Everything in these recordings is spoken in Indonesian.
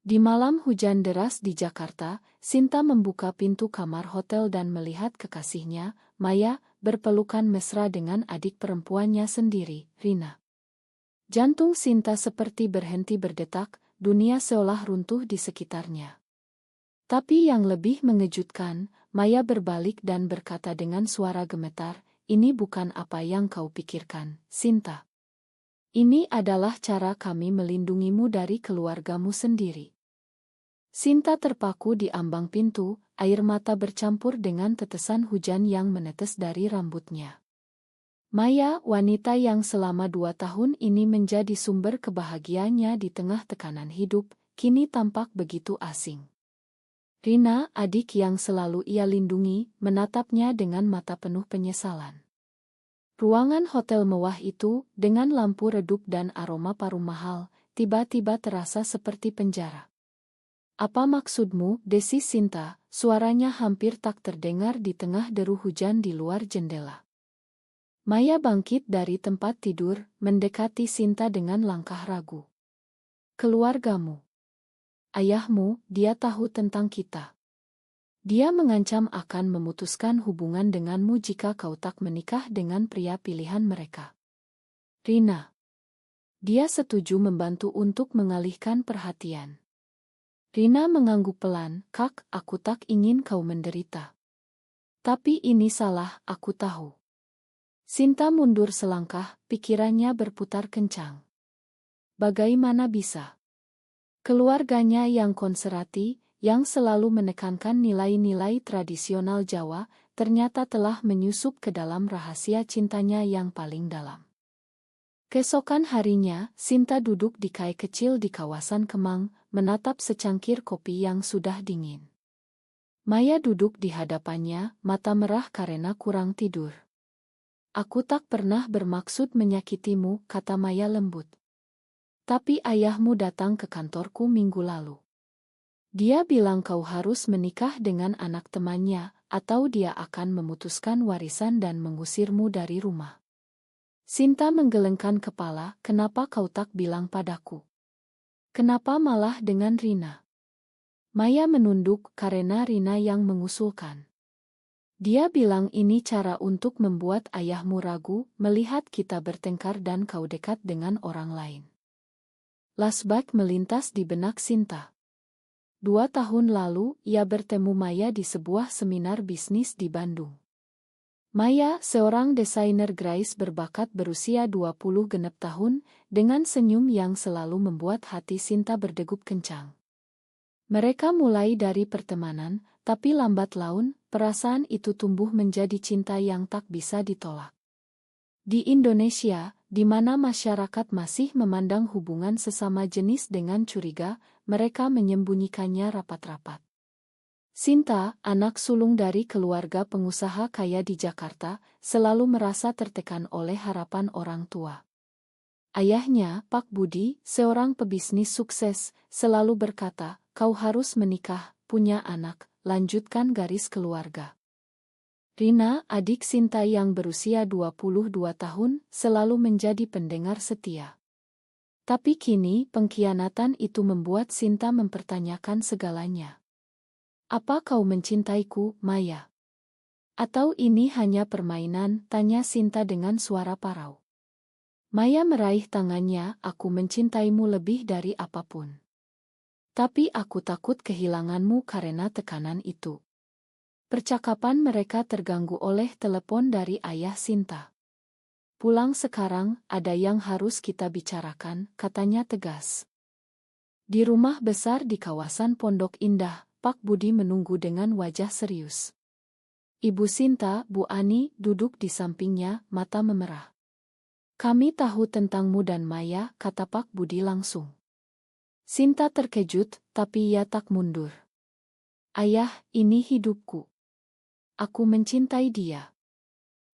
Di malam hujan deras di Jakarta, Sinta membuka pintu kamar hotel dan melihat kekasihnya, Maya, berpelukan mesra dengan adik perempuannya sendiri, Rina. Jantung Sinta seperti berhenti berdetak, dunia seolah runtuh di sekitarnya. Tapi yang lebih mengejutkan, Maya berbalik dan berkata dengan suara gemetar, "Ini bukan apa yang kau pikirkan, Sinta. Ini adalah cara kami melindungimu dari keluargamu sendiri." Sinta terpaku di ambang pintu, air mata bercampur dengan tetesan hujan yang menetes dari rambutnya. Maya, wanita yang selama 2 tahun ini menjadi sumber kebahagiaannya di tengah tekanan hidup, kini tampak begitu asing. Rina, adik yang selalu ia lindungi, menatapnya dengan mata penuh penyesalan. Ruangan hotel mewah itu, dengan lampu redup dan aroma parfum mahal, tiba-tiba terasa seperti penjara. "Apa maksudmu, Desi Sinta?" Suaranya hampir tak terdengar di tengah deru hujan di luar jendela. Maya bangkit dari tempat tidur, mendekati Sinta dengan langkah ragu. "Keluargamu. Ayahmu, dia tahu tentang kita. Dia mengancam akan memutuskan hubungan denganmu jika kau tak menikah dengan pria pilihan mereka." "Rina." Dia setuju membantu untuk mengalihkan perhatian. Rina mengangguk pelan, "Kak, aku tak ingin kau menderita. Tapi ini salah, aku tahu." Sinta mundur selangkah, pikirannya berputar kencang. Bagaimana bisa? Keluarganya yang konservatif, yang selalu menekankan nilai-nilai tradisional Jawa, ternyata telah menyusup ke dalam rahasia cintanya yang paling dalam. Keesokan harinya, Sinta duduk di kai kecil di kawasan Kemang, menatap secangkir kopi yang sudah dingin. Maya duduk di hadapannya, mata merah karena kurang tidur. "Aku tak pernah bermaksud menyakitimu," kata Maya lembut. "Tapi ayahmu datang ke kantorku minggu lalu. Dia bilang kau harus menikah dengan anak temannya, atau dia akan memutuskan warisan dan mengusirmu dari rumah." Sinta menggelengkan kepala, "Kenapa kau tak bilang padaku? Kenapa malah dengan Rina?" Maya menunduk, "Karena Rina yang mengusulkan. Dia bilang ini cara untuk membuat ayahmu ragu, melihat kita bertengkar dan kau dekat dengan orang lain." Flashback melintas di benak Sinta. 2 tahun lalu, ia bertemu Maya di sebuah seminar bisnis di Bandung. Maya, seorang desainer grafis berbakat berusia 20 genep tahun, dengan senyum yang selalu membuat hati Sinta berdegup kencang. Mereka mulai dari pertemanan, tapi lambat laun, perasaan itu tumbuh menjadi cinta yang tak bisa ditolak. Di Indonesia, di mana masyarakat masih memandang hubungan sesama jenis dengan curiga, mereka menyembunyikannya rapat-rapat. Sinta, anak sulung dari keluarga pengusaha kaya di Jakarta, selalu merasa tertekan oleh harapan orang tua. Ayahnya, Pak Budi, seorang pebisnis sukses, selalu berkata, "Kau harus menikah, punya anak, lanjutkan garis keluarga." Rina, adik Sinta yang berusia 22 tahun, selalu menjadi pendengar setia. Tapi kini, pengkhianatan itu membuat Sinta mempertanyakan segalanya. "Apa kau mencintaiku, Maya? Atau ini hanya permainan?" tanya Sinta dengan suara parau. Maya meraih tangannya, "Aku mencintaimu lebih dari apapun. Tapi aku takut kehilanganmu karena tekanan itu." Percakapan mereka terganggu oleh telepon dari ayah Sinta. "Pulang sekarang, ada yang harus kita bicarakan," katanya tegas. Di rumah besar di kawasan Pondok Indah, Pak Budi menunggu dengan wajah serius. Ibu Sinta, Bu Ani, duduk di sampingnya, mata memerah. "Kami tahu tentangmu dan Maya," kata Pak Budi langsung. Sinta terkejut, tapi ia tak mundur. "Ayah, ini hidupku. Aku mencintai dia."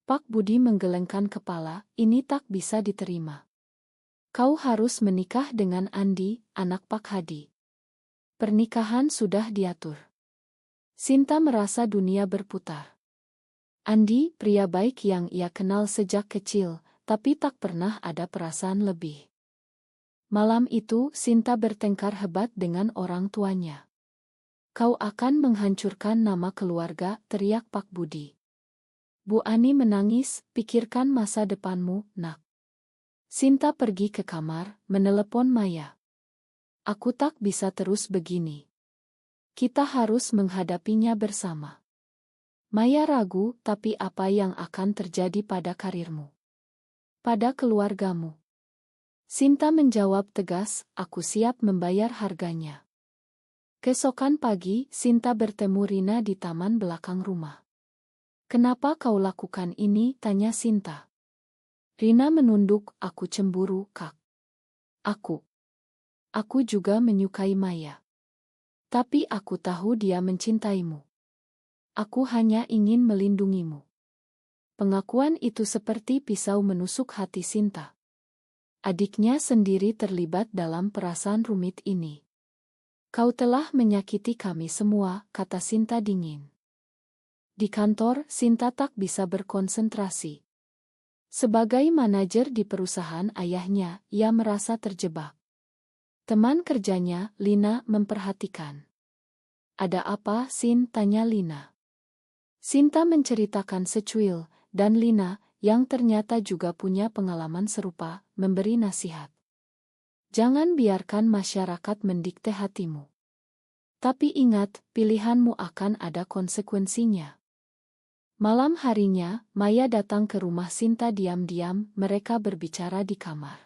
Pak Budi menggelengkan kepala, "Ini tak bisa diterima. Kau harus menikah dengan Andi, anak Pak Hadi. Pernikahan sudah diatur." Sinta merasa dunia berputar. Andi, pria baik yang ia kenal sejak kecil, tapi tak pernah ada perasaan lebih. Malam itu, Sinta bertengkar hebat dengan orang tuanya. "Kau akan menghancurkan nama keluarga," teriak Pak Budi. Bu Ani menangis, "Pikirkan masa depanmu, nak." Sinta pergi ke kamar, menelepon Maya. "Aku tak bisa terus begini. Kita harus menghadapinya bersama." Maya ragu, "Tapi apa yang akan terjadi pada karirmu? Pada keluargamu?" Sinta menjawab tegas, "Aku siap membayar harganya." Keesokan pagi, Sinta bertemu Rina di taman belakang rumah. "Kenapa kau lakukan ini?" tanya Sinta. Rina menunduk, "Aku cemburu, Kak. Aku juga menyukai Maya. Tapi aku tahu dia mencintaimu. Aku hanya ingin melindungimu." Pengakuan itu seperti pisau menusuk hati Sinta. Adiknya sendiri terlibat dalam perasaan rumit ini. "Kau telah menyakiti kami semua," kata Sinta dingin. Di kantor, Sinta tak bisa berkonsentrasi. Sebagai manajer di perusahaan ayahnya, ia merasa terjebak. Teman kerjanya, Lina, memperhatikan. "Ada apa, Sin?" tanya Lina. Sinta menceritakan secuil, dan Lina, yang ternyata juga punya pengalaman serupa, memberi nasihat. "Jangan biarkan masyarakat mendikte hatimu. Tapi ingat, pilihanmu akan ada konsekuensinya." Malam harinya, Maya datang ke rumah Sinta diam-diam, mereka berbicara di kamar.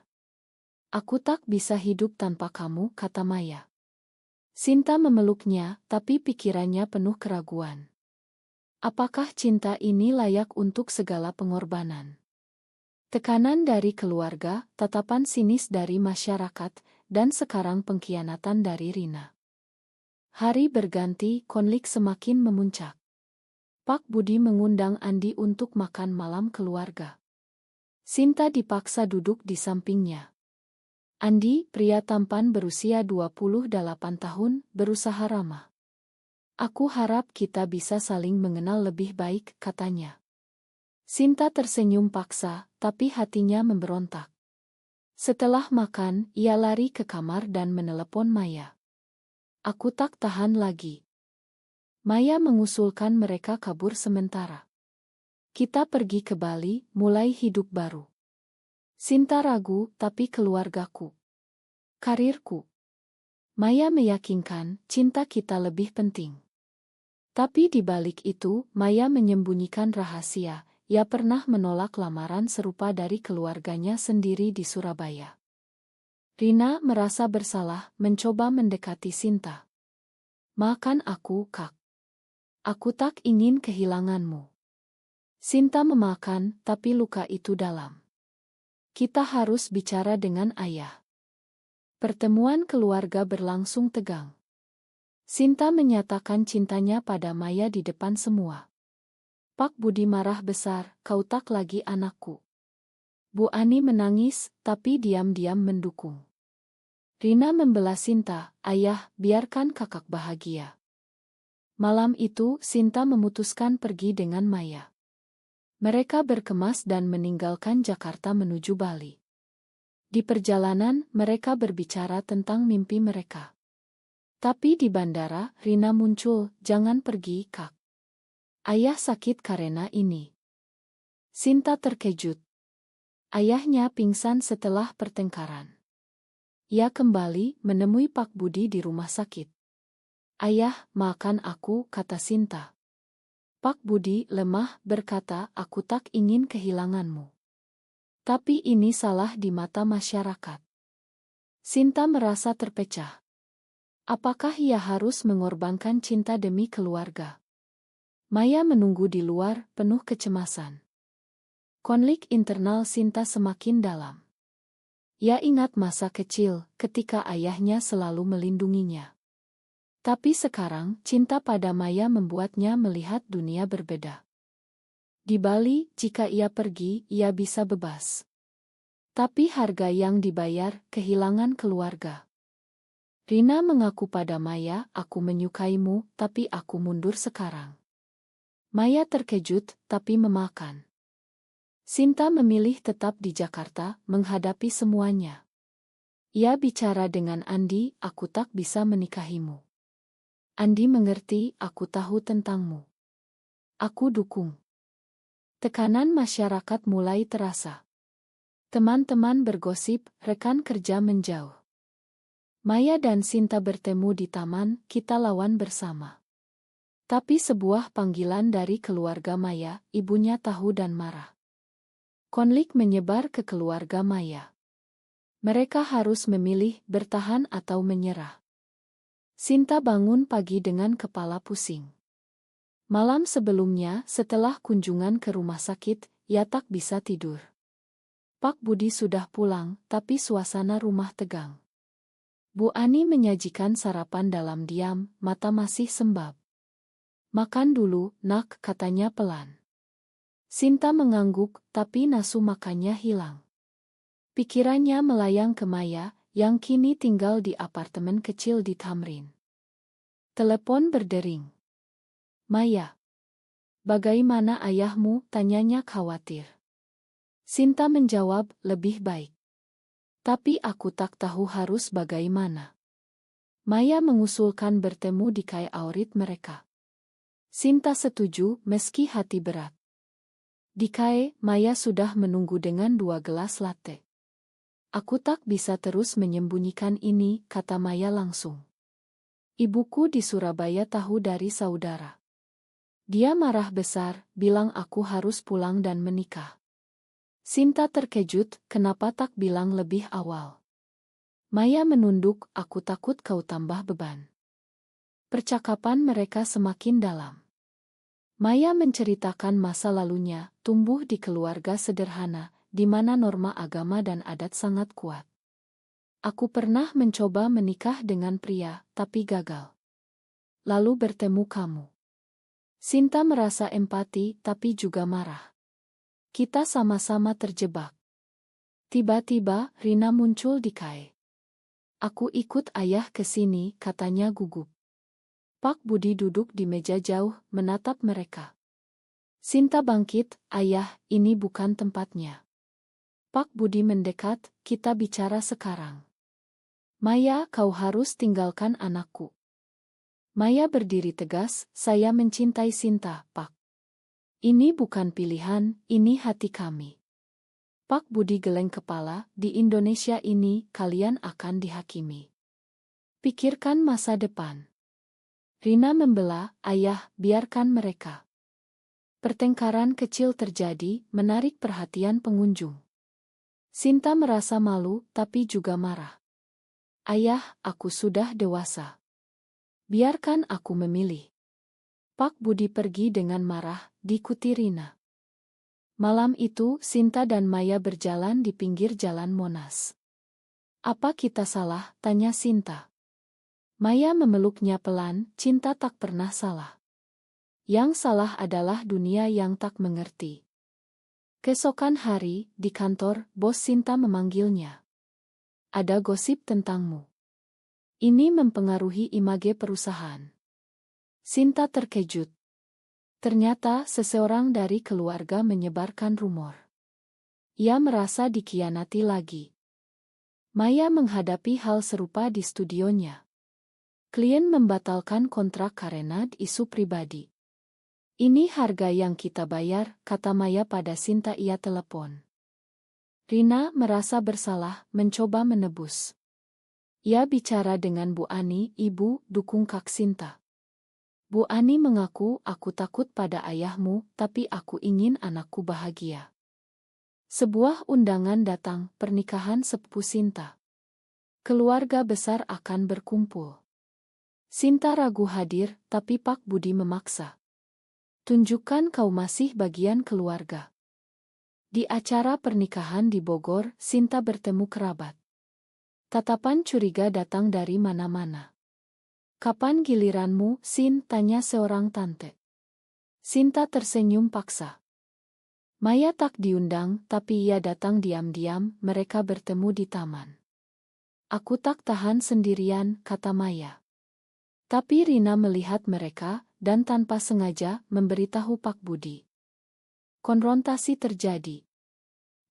"Aku tak bisa hidup tanpa kamu," kata Maya. Sinta memeluknya, tapi pikirannya penuh keraguan. Apakah cinta ini layak untuk segala pengorbanan? Tekanan dari keluarga, tatapan sinis dari masyarakat, dan sekarang pengkhianatan dari Rina. Hari berganti, konflik semakin memuncak. Pak Budi mengundang Andi untuk makan malam keluarga. Sinta dipaksa duduk di sampingnya. Andi, pria tampan berusia 28 tahun, berusaha ramah. "Aku harap kita bisa saling mengenal lebih baik," katanya. Sinta tersenyum paksa, tapi hatinya memberontak. Setelah makan, ia lari ke kamar dan menelepon Maya. "Aku tak tahan lagi." Maya mengusulkan mereka kabur sementara. "Kita pergi ke Bali, mulai hidup baru." Sinta ragu, "Tapi keluargaku, karirku." Maya meyakinkan, "Cinta kita lebih penting." Tapi di balik itu, Maya menyembunyikan rahasia. Ia pernah menolak lamaran serupa dari keluarganya sendiri di Surabaya. Rina merasa bersalah, mencoba mendekati Sinta. "Maafkan aku, Kak. Aku tak ingin kehilanganmu." Sinta memakan, tapi luka itu dalam. "Kita harus bicara dengan ayah." Pertemuan keluarga berlangsung tegang. Sinta menyatakan cintanya pada Maya di depan semua. Pak Budi marah besar, "Kau tak lagi anakku." Bu Ani menangis, tapi diam-diam mendukung. Rina membela Sinta, "Ayah, biarkan kakak bahagia." Malam itu, Sinta memutuskan pergi dengan Maya. Mereka berkemas dan meninggalkan Jakarta menuju Bali. Di perjalanan, mereka berbicara tentang mimpi mereka. Tapi di bandara, Rina muncul, "Jangan pergi, Kak. Ayah sakit karena ini." Sinta terkejut. Ayahnya pingsan setelah pertengkaran. Ia kembali menemui Pak Budi di rumah sakit. "Ayah, maafkan aku," kata Sinta. Pak Budi lemah berkata, "Aku tak ingin kehilanganmu. Tapi ini salah di mata masyarakat." Sinta merasa terpecah. Apakah ia harus mengorbankan cinta demi keluarga? Maya menunggu di luar, penuh kecemasan. Konflik internal Sinta semakin dalam. Ia ingat masa kecil, ketika ayahnya selalu melindunginya. Tapi sekarang, cinta pada Maya membuatnya melihat dunia berbeda. Di Bali, jika ia pergi, ia bisa bebas. Tapi harga yang dibayar, kehilangan keluarga. Rina mengaku pada Maya, "Aku menyukaimu, tapi aku mundur sekarang." Maya terkejut, tapi memakan. Sinta memilih tetap di Jakarta, menghadapi semuanya. Ia bicara dengan Andi, aku tak bisa menikahimu. Andi mengerti, aku tahu tentangmu. Aku dukung. Tekanan masyarakat mulai terasa. Teman-teman bergosip, rekan kerja menjauh. Maya dan Sinta bertemu di taman, kita lawan bersama. Tapi sebuah panggilan dari keluarga Maya, ibunya tahu dan marah. Konflik menyebar ke keluarga Maya. Mereka harus memilih bertahan atau menyerah. Sinta bangun pagi dengan kepala pusing. Malam sebelumnya, setelah kunjungan ke rumah sakit, ia tak bisa tidur. Pak Budi sudah pulang, tapi suasana rumah tegang. Bu Ani menyajikan sarapan dalam diam, mata masih sembab. Makan dulu, nak, katanya pelan. Sinta mengangguk, tapi nafsu makannya hilang. Pikirannya melayang ke Maya, yang kini tinggal di apartemen kecil di Tamrin. Telepon berdering. Maya. Bagaimana ayahmu? Tanyanya khawatir. Sinta menjawab, lebih baik. Tapi aku tak tahu harus bagaimana. Maya mengusulkan bertemu di kai aurit mereka. Sinta setuju, meski hati berat. Di kai, Maya sudah menunggu dengan 2 gelas latte. Aku tak bisa terus menyembunyikan ini, kata Maya langsung. Ibuku di Surabaya tahu dari saudara. Dia marah besar, bilang aku harus pulang dan menikah. Sinta terkejut, kenapa tak bilang lebih awal? Maya menunduk, aku takut kau tambah beban. Percakapan mereka semakin dalam. Maya menceritakan masa lalunya, tumbuh di keluarga sederhana, di mana norma agama dan adat sangat kuat. Aku pernah mencoba menikah dengan pria, tapi gagal. Lalu bertemu kamu. Sinta merasa empati, tapi juga marah. Kita sama-sama terjebak. Tiba-tiba, Rina muncul di kai. Aku ikut ayah ke sini, katanya gugup. Pak Budi duduk di meja jauh, menatap mereka. Sinta bangkit, ayah, ini bukan tempatnya. Pak Budi mendekat, kita bicara sekarang. Maya, kau harus tinggalkan anakku. Maya berdiri tegas, saya mencintai Sinta, Pak. Ini bukan pilihan, ini hati kami. Pak Budi geleng kepala, di Indonesia ini kalian akan dihakimi. Pikirkan masa depan. Rina membela, ayah, biarkan mereka. Pertengkaran kecil terjadi, menarik perhatian pengunjung. Sinta merasa malu, tapi juga marah. Ayah, aku sudah dewasa. Biarkan aku memilih. Pak Budi pergi dengan marah, diikuti Rina. Malam itu, Sinta dan Maya berjalan di pinggir jalan Monas. Apa kita salah? Tanya Sinta. Maya memeluknya pelan, cinta tak pernah salah. Yang salah adalah dunia yang tak mengerti. Keesokan hari, di kantor, bos Sinta memanggilnya. Ada gosip tentangmu. Ini mempengaruhi image perusahaan. Sinta terkejut. Ternyata seseorang dari keluarga menyebarkan rumor. Ia merasa dikhianati lagi. Maya menghadapi hal serupa di studionya. Klien membatalkan kontrak karena isu pribadi. Ini harga yang kita bayar, kata Maya pada Sinta. Ia telepon. Rina merasa bersalah, mencoba menebus. Ia bicara dengan Bu Ani, ibu, dukung Kak Sinta. Bu Ani mengaku, aku takut pada ayahmu, tapi aku ingin anakku bahagia. Sebuah undangan datang, pernikahan sepupu Sinta. Keluarga besar akan berkumpul. Sinta ragu hadir, tapi Pak Budi memaksa. Tunjukkan kau masih bagian keluarga. Di acara pernikahan di Bogor, Sinta bertemu kerabat. Tatapan curiga datang dari mana-mana. Kapan giliranmu, Sin? Tanya seorang tante. Sinta tersenyum paksa. Maya tak diundang, tapi ia datang diam-diam, mereka bertemu di taman. Aku tak tahan sendirian, kata Maya. Tapi Rina melihat mereka, dan tanpa sengaja memberitahu Pak Budi. Konfrontasi terjadi.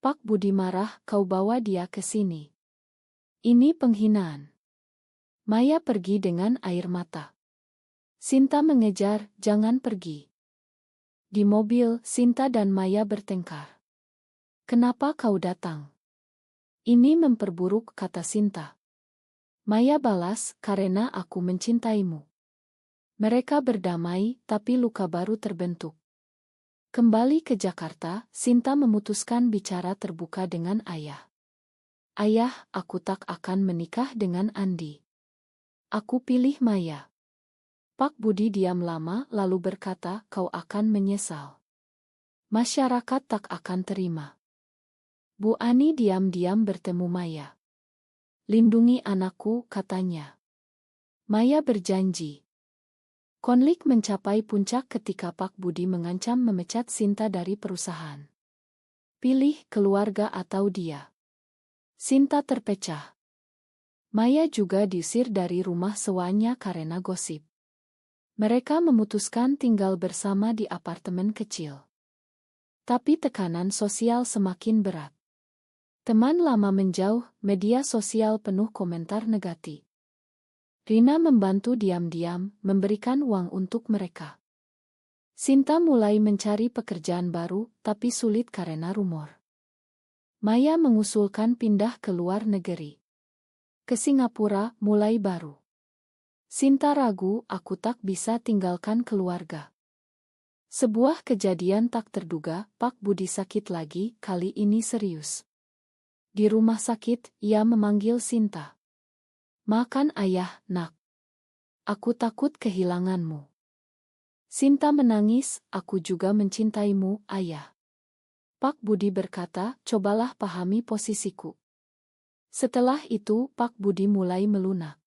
Pak Budi marah, kau bawa dia ke sini. Ini penghinaan. Maya pergi dengan air mata. Sinta mengejar, jangan pergi. Di mobil, Sinta dan Maya bertengkar. Kenapa kau datang? Ini memperburuk, kata Sinta. Maya balas, karena aku mencintaimu. Mereka berdamai, tapi luka baru terbentuk. Kembali ke Jakarta, Sinta memutuskan bicara terbuka dengan ayah. Ayah, aku tak akan menikah dengan Andi. Aku pilih Maya. Pak Budi diam lama lalu berkata, kau akan menyesal. Masyarakat tak akan terima. Bu Ani diam-diam bertemu Maya. Lindungi anakku, katanya. Maya berjanji. Konflik mencapai puncak ketika Pak Budi mengancam memecat Sinta dari perusahaan. Pilih keluarga atau dia. Sinta terpecah. Maya juga diusir dari rumah sewanya karena gosip. Mereka memutuskan tinggal bersama di apartemen kecil. Tapi tekanan sosial semakin berat. Teman lama menjauh, media sosial penuh komentar negatif. Rina membantu diam-diam, memberikan uang untuk mereka. Sinta mulai mencari pekerjaan baru, tapi sulit karena rumor. Maya mengusulkan pindah ke luar negeri. Ke Singapura, mulai baru. Sinta ragu, aku tak bisa tinggalkan keluarga. Sebuah kejadian tak terduga, Pak Budi sakit lagi, kali ini serius. Di rumah sakit, ia memanggil Sinta. Makan ayah, nak. Aku takut kehilanganmu. Sinta menangis, aku juga mencintaimu, ayah. Pak Budi berkata, cobalah pahami posisiku. Setelah itu, Pak Budi mulai melunak.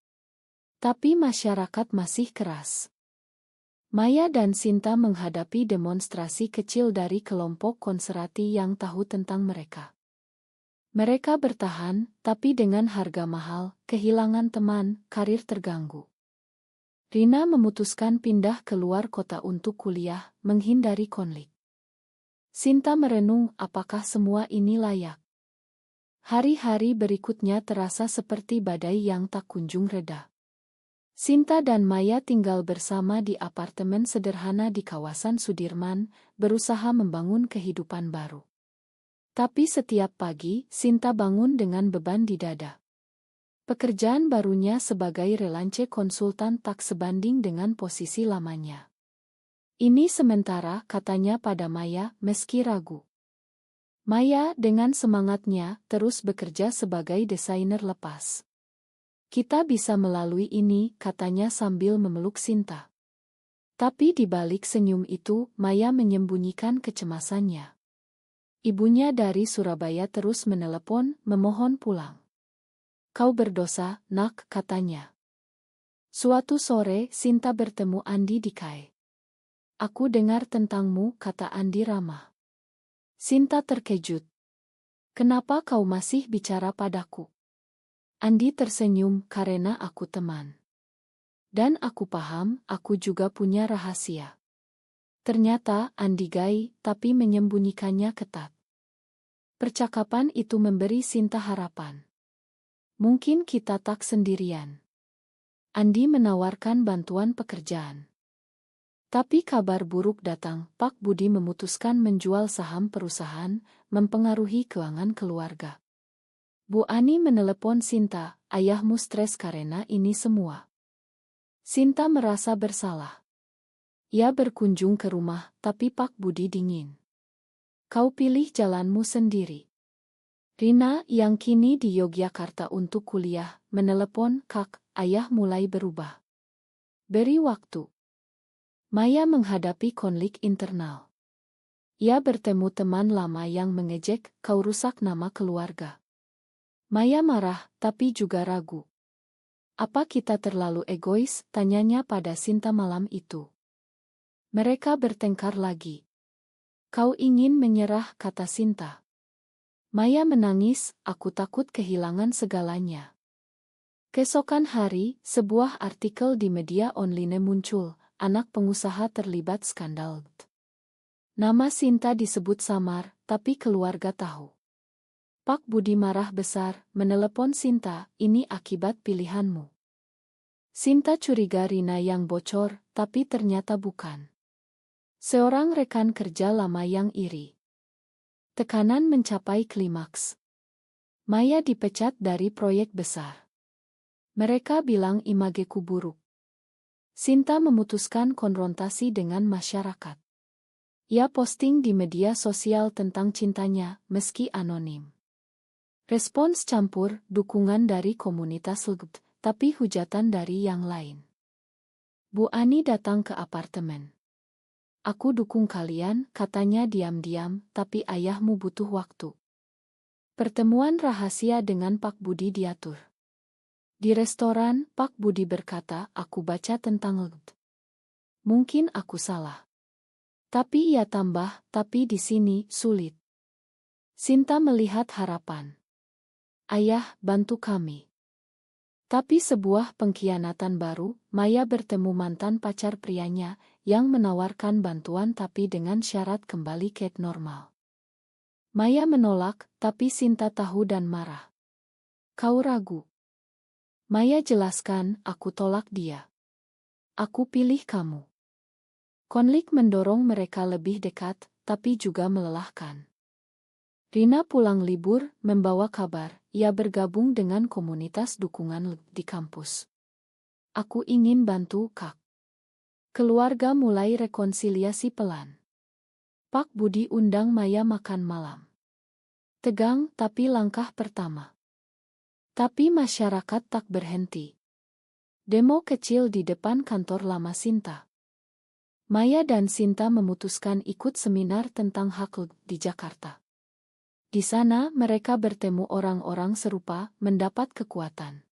Tapi masyarakat masih keras. Maya dan Sinta menghadapi demonstrasi kecil dari kelompok konservatif yang tahu tentang mereka. Mereka bertahan, tapi dengan harga mahal, kehilangan teman, karir terganggu. Rina memutuskan pindah ke luar kota untuk kuliah, menghindari konflik. Sinta merenung, apakah semua ini layak? Hari-hari berikutnya terasa seperti badai yang tak kunjung reda. Sinta dan Maya tinggal bersama di apartemen sederhana di kawasan Sudirman, berusaha membangun kehidupan baru. Tapi setiap pagi, Sinta bangun dengan beban di dada. Pekerjaan barunya sebagai relance konsultan tak sebanding dengan posisi lamanya. Ini sementara, katanya pada Maya, meski ragu. Maya dengan semangatnya terus bekerja sebagai desainer lepas. Kita bisa melalui ini, katanya sambil memeluk Sinta. Tapi di balik senyum itu, Maya menyembunyikan kecemasannya. Ibunya dari Surabaya terus menelepon, memohon pulang. Kau berdosa, nak, katanya. Suatu sore, Sinta bertemu Andi di KAI. Aku dengar tentangmu, kata Andi ramah. Sinta terkejut. Kenapa kau masih bicara padaku? Andi tersenyum, karena aku teman. Dan aku paham, aku juga punya rahasia. Ternyata, Andi gay, tapi menyembunyikannya ketat. Percakapan itu memberi Sinta harapan. Mungkin kita tak sendirian. Andi menawarkan bantuan pekerjaan. Tapi kabar buruk datang, Pak Budi memutuskan menjual saham perusahaan, mempengaruhi keuangan keluarga. Bu Ani menelepon Sinta, ayahmu stres karena ini semua. Sinta merasa bersalah. Ia berkunjung ke rumah, tapi Pak Budi dingin. Kau pilih jalanmu sendiri. Rina, yang kini di Yogyakarta untuk kuliah, menelepon, Kak, ayah mulai berubah. Beri waktu. Maya menghadapi konflik internal. Ia bertemu teman lama yang mengejek, kau rusak nama keluarga. Maya marah, tapi juga ragu. Apa kita terlalu egois, tanyanya pada Sinta malam itu. Mereka bertengkar lagi. Kau ingin menyerah, kata Sinta. Maya menangis, aku takut kehilangan segalanya. Keesokan hari, sebuah artikel di media online muncul. Anak pengusaha terlibat skandal. Nama Sinta disebut samar, tapi keluarga tahu. Pak Budi marah besar, menelepon Sinta, ini akibat pilihanmu. Sinta curiga Rina yang bocor, tapi ternyata bukan. Seorang rekan kerja lama yang iri. Tekanan mencapai klimaks. Maya dipecat dari proyek besar. Mereka bilang imageku buruk. Sinta memutuskan konfrontasi dengan masyarakat. Ia posting di media sosial tentang cintanya, meski anonim. Respons campur, dukungan dari komunitas LGBT, tapi hujatan dari yang lain. Bu Ani datang ke apartemen. Aku dukung kalian, katanya diam-diam, tapi ayahmu butuh waktu. Pertemuan rahasia dengan Pak Budi diatur. Di restoran, Pak Budi berkata, aku baca tentang LGBT. Mungkin aku salah. Tapi ia tambah, tapi di sini, sulit. Sinta melihat harapan. Ayah, bantu kami. Tapi sebuah pengkhianatan baru, Maya bertemu mantan pacar prianya, yang menawarkan bantuan tapi dengan syarat kembali ke normal. Maya menolak, tapi Sinta tahu dan marah. Kau ragu? Maya jelaskan, aku tolak dia. Aku pilih kamu. Konflik mendorong mereka lebih dekat, tapi juga melelahkan. Rina pulang libur, membawa kabar, ia bergabung dengan komunitas dukungan di kampus. Aku ingin bantu, Kak. Keluarga mulai rekonsiliasi pelan. Pak Budi undang Maya makan malam. Tegang, tapi langkah pertama. Tapi masyarakat tak berhenti. Demo kecil di depan kantor lama Sinta. Maya dan Sinta memutuskan ikut seminar tentang hak di Jakarta. Di sana mereka bertemu orang-orang serupa, mendapat kekuatan.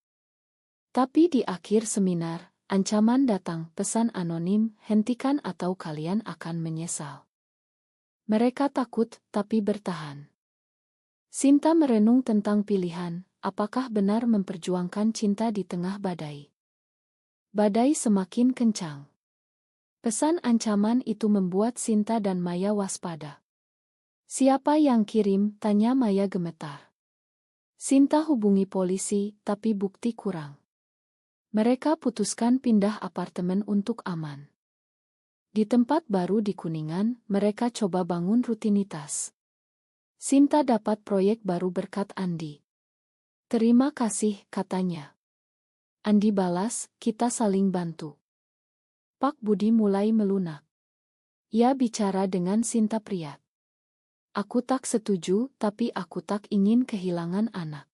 Tapi di akhir seminar, ancaman datang, pesan anonim, hentikan atau kalian akan menyesal. Mereka takut, tapi bertahan. Sinta merenung tentang pilihan, apakah benar memperjuangkan cinta di tengah badai. Badai semakin kencang. Pesan ancaman itu membuat Sinta dan Maya waspada. Siapa yang kirim? Tanya Maya gemetar. Sinta hubungi polisi, tapi bukti kurang. Mereka putuskan pindah apartemen untuk aman. Di tempat baru di Kuningan, mereka coba bangun rutinitas. Sinta dapat proyek baru berkat Andi. Terima kasih, katanya. Andi balas, kita saling bantu. Pak Budi mulai melunak. Ia bicara dengan Sinta Priat. Aku tak setuju, tapi aku tak ingin kehilangan anak.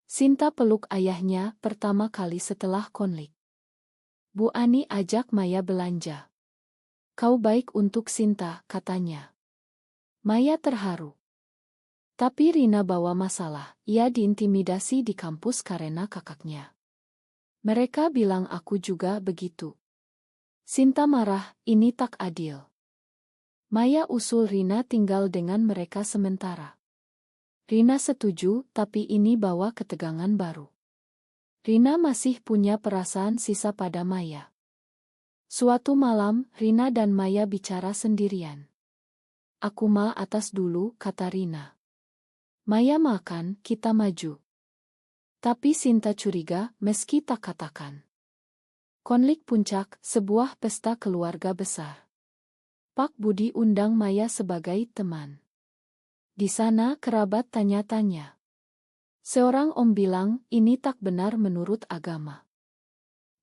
Sinta peluk ayahnya pertama kali setelah konflik. Bu Ani ajak Maya belanja. Kau baik untuk Sinta, katanya. Maya terharu. Tapi Rina bawa masalah, ia diintimidasi di kampus karena kakaknya. Mereka bilang aku juga begitu. Sinta marah, ini tak adil. Maya usul Rina tinggal dengan mereka sementara. Rina setuju, tapi ini bawa ketegangan baru. Rina masih punya perasaan sisa pada Maya. Suatu malam, Rina dan Maya bicara sendirian. Aku mau atas dulu, kata Rina. Maya makan, kita maju. Tapi Sinta curiga, meski tak katakan. Konflik puncak, sebuah pesta keluarga besar. Pak Budi undang Maya sebagai teman. Di sana kerabat tanya-tanya. Seorang om bilang, ini tak benar menurut agama.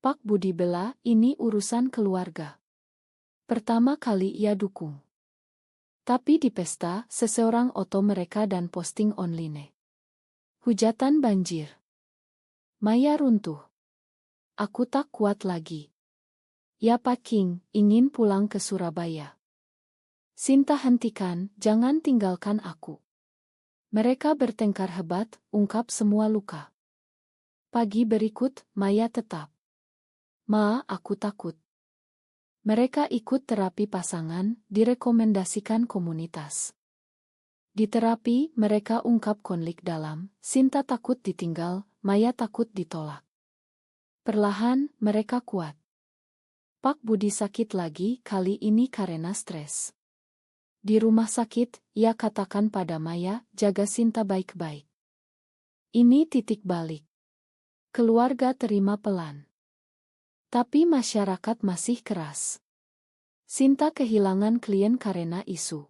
Pak Budi bela, ini urusan keluarga. Pertama kali ia dukung. Tapi di pesta, seseorang oto mereka dan posting online. Hujatan banjir. Maya runtuh. Aku tak kuat lagi. Ya Pak King, ingin pulang ke Surabaya. Sinta hentikan, jangan tinggalkan aku. Mereka bertengkar hebat, ungkap semua luka. Pagi berikut, Maya tetap. Ma, aku takut. Mereka ikut terapi pasangan, direkomendasikan komunitas. Di terapi, mereka ungkap konflik dalam, Sinta takut ditinggal, Maya takut ditolak. Perlahan, mereka kuat. Pak Budi sakit lagi, kali ini karena stres. Di rumah sakit, ia katakan pada Maya, jaga Sinta baik-baik. Ini titik balik. Keluarga terima pelan. Tapi masyarakat masih keras. Sinta kehilangan klien karena isu.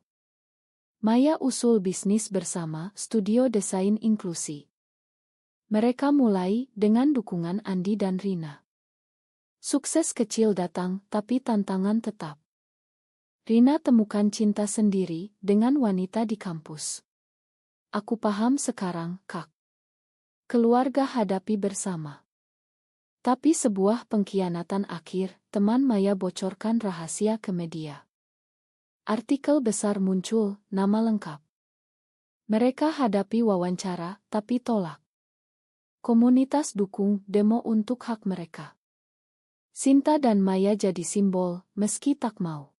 Maya usul bisnis bersama studio desain inklusi. Mereka mulai dengan dukungan Andi dan Rina. Sukses kecil datang, tapi tantangan tetap. Rina temukan cinta sendiri dengan wanita di kampus. Aku paham sekarang, Kak. Keluarga hadapi bersama. Tapi sebuah pengkhianatan akhir, teman Maya bocorkan rahasia ke media. Artikel besar muncul, nama lengkap. Mereka hadapi wawancara, tapi tolak. Komunitas dukung demo untuk hak mereka. Sinta dan Maya jadi simbol, meski tak mau.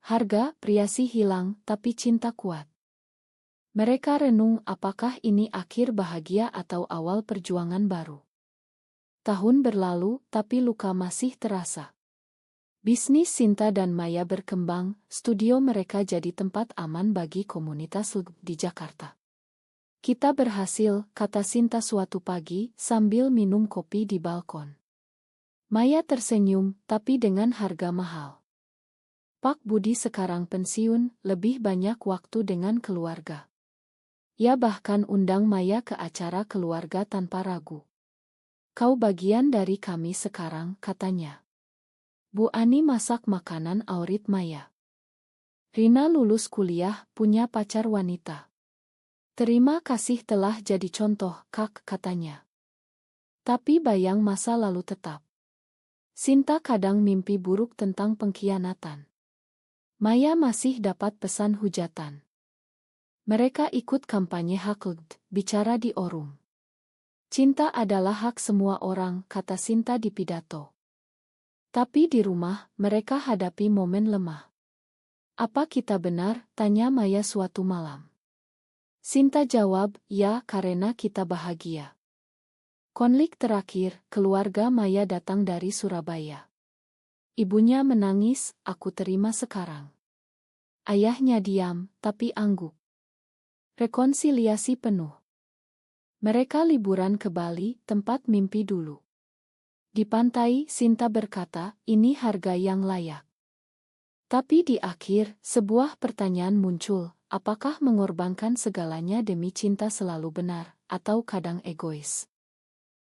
Harga, priasi hilang, tapi cinta kuat. Mereka renung apakah ini akhir bahagia atau awal perjuangan baru. Tahun berlalu, tapi luka masih terasa. Bisnis Sinta dan Maya berkembang, studio mereka jadi tempat aman bagi komunitas LGBTQ di Jakarta. Kita berhasil, kata Sinta suatu pagi sambil minum kopi di balkon. Maya tersenyum, tapi dengan harga mahal. Pak Budi sekarang pensiun, lebih banyak waktu dengan keluarga. Ia bahkan undang Maya ke acara keluarga tanpa ragu. Kau bagian dari kami sekarang, katanya. Bu Ani masak makanan favorit Maya. Rina lulus kuliah, punya pacar wanita. Terima kasih telah jadi contoh, Kak, katanya. Tapi bayang masa lalu tetap. Sinta kadang mimpi buruk tentang pengkhianatan. Maya masih dapat pesan hujatan. Mereka ikut kampanye hak LGBT, bicara di Orum. Cinta adalah hak semua orang, kata Sinta di pidato. Tapi di rumah, mereka hadapi momen lemah. Apa kita benar? Tanya Maya suatu malam. Sinta jawab, ya, karena kita bahagia. Konflik terakhir, keluarga Maya datang dari Surabaya. Ibunya menangis, aku terima sekarang. Ayahnya diam, tapi angguk. Rekonsiliasi penuh. Mereka liburan ke Bali, tempat mimpi dulu. Di pantai, Sinta berkata, ini harga yang layak. Tapi di akhir, sebuah pertanyaan muncul, apakah mengorbankan segalanya demi cinta selalu benar, atau kadang egois?